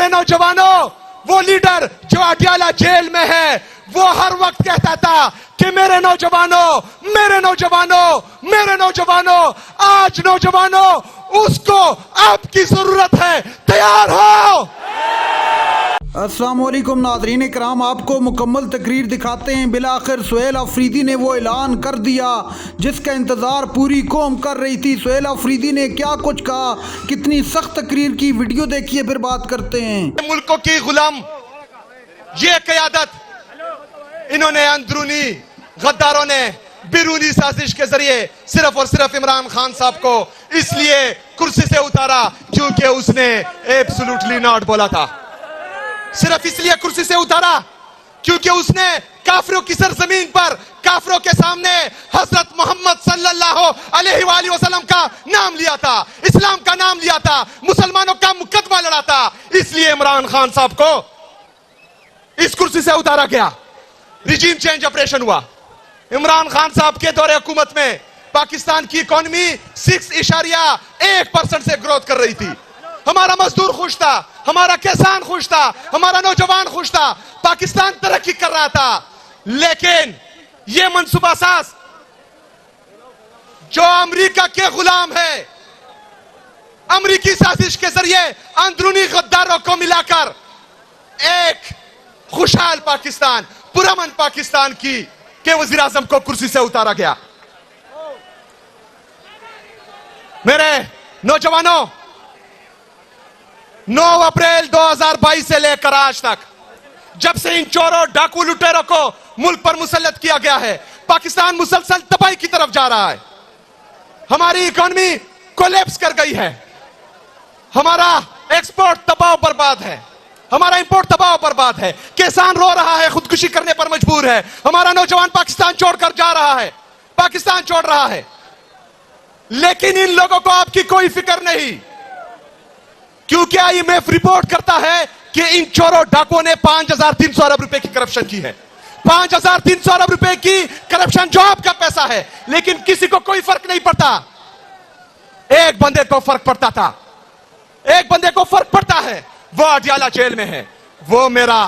میرے نوجوانوں، وہ لیڈر جو اڈیالہ جیل میں ہے وہ ہر وقت کہتا تھا کہ میرے نوجوانوں، میرے نوجوانوں، میرے نوجوانوں، آج نوجوانوں اس کو آپ کی ضرورت ہے، تیار ہو۔ السلام علیکم ناظرین اکرام، آپ کو مکمل تقریر دکھاتے ہیں۔ بالآخر سہیل آفریدی نے وہ اعلان کر دیا جس کا انتظار پوری قوم کر رہی تھی۔ سہیل آفریدی نے کیا کچھ کہا، کتنی سخت تقریر کی، ویڈیو دیکھیے پھر بات کرتے ہیں۔ ملکوں کی غلام یہ قیادت انہوں نے اندرونی غداروں نے بیرونی سازش کے ذریعے صرف اور صرف عمران خان صاحب کو اس لیے کرسی سے اتارا کیونکہ اس نے ایبسولوٹلی ناٹ بولا تھا۔ صرف اس لیے کرسی سے اتارا کیونکہ اس نے کافروں کی سرزمین پر کافروں کے سامنے حضرت محمد صلی اللہ علیہ وآلہ وسلم کا نام لیا تھا، اسلام کا نام لیا تھا، مسلمانوں کا مقدمہ لڑا تھا۔ اس لیے عمران خان صاحب کو اس کرسی سے اتارا گیا، ریجیم چینج آپریشن ہوا۔ عمران خان صاحب کے دور حکومت میں پاکستان کی اکانومی 6.1% سے گروتھ کر رہی تھی۔ ہمارا مزدور خوش تھا، ہمارا کسان خوش تھا، ہمارا نوجوان خوش تھا، پاکستان ترقی کر رہا تھا۔ لیکن یہ منصوبہ ساز جو امریکہ کے غلام ہے، امریکی سازش کے ذریعے اندرونی غداروں کو ملا کر ایک خوشحال پاکستان، پرامن پاکستان کی کہ وزیر اعظم کو کرسی سے اتارا گیا۔ میرے نوجوانوں، 9 اپریل 2022 سے لے کر آج تک جب سے ان چوروں ڈاکو لٹیروں کو ملک پر مسلط کیا گیا ہے، پاکستان مسلسل تباہی کی طرف جا رہا ہے۔ ہماری اکانومی کولیپس کر گئی ہے، ہمارا ایکسپورٹ تباہ و برباد ہے، ہمارا امپورٹ تباہ و برباد ہے، کسان رو رہا ہے، خودکشی کرنے پر مجبور ہے، ہمارا نوجوان پاکستان چھوڑ کر جا رہا ہے، پاکستان چھوڑ رہا ہے۔ لیکن ان لوگوں کو آپ کی کوئی فکر نہیں، کیونکہ IMF رپورٹ کرتا ہے کہ ان چوروں ڈاکوں نے 5,300 ارب روپے کی کرپشن کی ہے۔ 5,300 ارب روپے کی کرپشن جو آپ کا پیسہ ہے، لیکن کسی کو کوئی فرق نہیں پڑتا۔ ایک بندے کو فرق پڑتا تھا، ایک بندے کو فرق پڑتا ہے، وہ اڈیالہ جیل میں ہے۔ وہ میرا،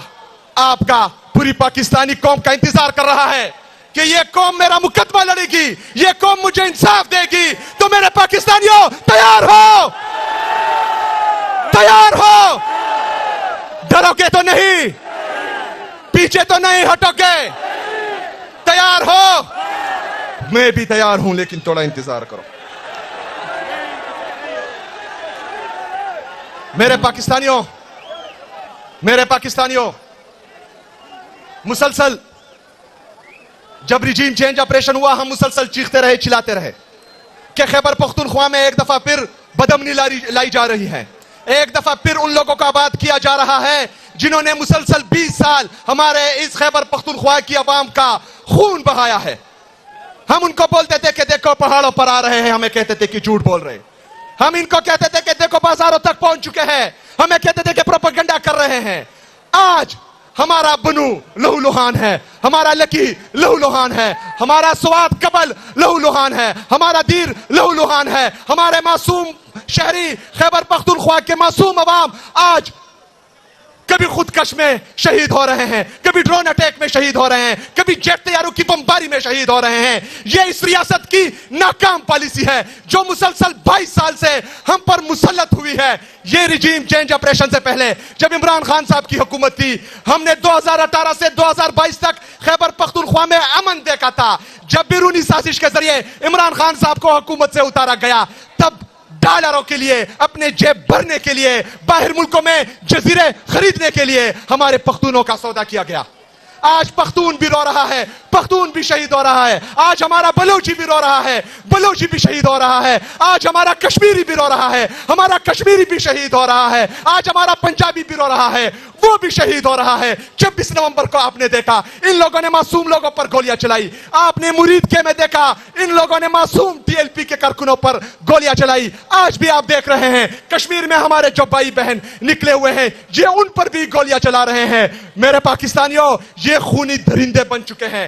آپ کا، پوری پاکستانی قوم کا انتظار کر رہا ہے کہ یہ قوم میرا مقدمہ لڑے گی، یہ قوم مجھے انصاف دے گی۔ تو میرے پاکستانیوں تیار ہو، تیار ہو، ڈرو گے تو نہیں، پیچھے تو نہیں ہٹو گے، تیار ہو۔ میں بھی تیار ہوں لیکن تھوڑا انتظار کرو۔ میرے پاکستانیوں، مسلسل جب ریجیم چینج آپریشن ہوا ہم مسلسل چیختے رہے، چلاتے رہے کہ خیبر پختونخوا میں ایک دفعہ پھر بدامنی لائی جا رہی ہے، ایک دفعہ پھر ان لوگوں کو آباد کیا جا رہا ہے جنہوں نے مسلسل 20 سال ہمارے اس خیبر پختونخوا کی عوام کا خون بہایا ہے۔ ہم ان کو بولتے تھے کہ دیکھو پہاڑوں پر آ رہے ہیں، ہمیں کہتے تھے کہ جھوٹ بول رہے۔ ہم ان کو کہتے تھے کہ دیکھو بازاروں تک پہنچ چکے ہیں، ہمیں کہتے تھے کہ پروپیگنڈا کر رہے ہیں۔ آج ہمارا بنو لہو لہان ہے، ہمارا لکی لہو لہان ہے، ہمارا سوات قبل لہو لہان ہے، ہمارا دیر لہو لہان ہے، ہمارے معصوم شہری خیبر پختونخوا کے معصوم عوام آج کبھی خودکش میں شہید ہو رہے ہیں، کبھی ڈرون اٹیک میں شہید ہو رہے ہیں، کبھی جیٹ طیاروں کی بمباری میں شہید ہو رہے ہیں۔ یہ اس ریاست کی ناکام پالیسی ہے جو مسلسل 22 سال سے ہم پر مسلط ہوئی ہے۔ یہ ریجیم چینج آپریشن سے پہلے جب عمران خان صاحب کی حکومت تھی، ہم نے 2018 سے 2022 تک خیبر پختونخوا میں امن دیکھا تھا۔ جب بیرونی سازش کے ذریعے عمران خان صاحب کو حکومت سے اتارا گیا، تب ڈالروں کے لیے، اپنے جیب بھرنے کے لیے، باہر ملکوں میں جزیرے خریدنے کے لیے ہمارے پختونوں کا سودا کیا گیا۔ آج پختون بھی رو رہا ہے، پختون بھی شہید ہو رہا ہے۔ آج ہمارا بلوچی بھی رو رہا ہے، بلوچی بھی شہید ہو رہا ہے۔ آج ہمارا کشمیری بھی رو رہا ہے، ہمارا کشمیری بھی شہید ہو رہا ہے۔ آج ہمارا پنجابی بھی رو رہا ہے، وہ بھی شہید ہو رہا ہے۔ 26 نومبر کو آپ نے دیکھا ان لوگوں نے معصوم لوگوں پر گولیاں چلائی۔ آپ نے مرید کے میں دیکھا ان لوگوں نے معصوم TLP کے کارکنوں پر گولیاں چلائی۔ آج بھی آپ دیکھ رہے ہیں کشمیر میں ہمارے جو بھائی بہن نکلے ہوئے ہیں یہ ان پر بھی گولیاں چلا رہے ہیں۔ میرے پاکستانیوں، یہ خونی درندے بن چکے ہیں۔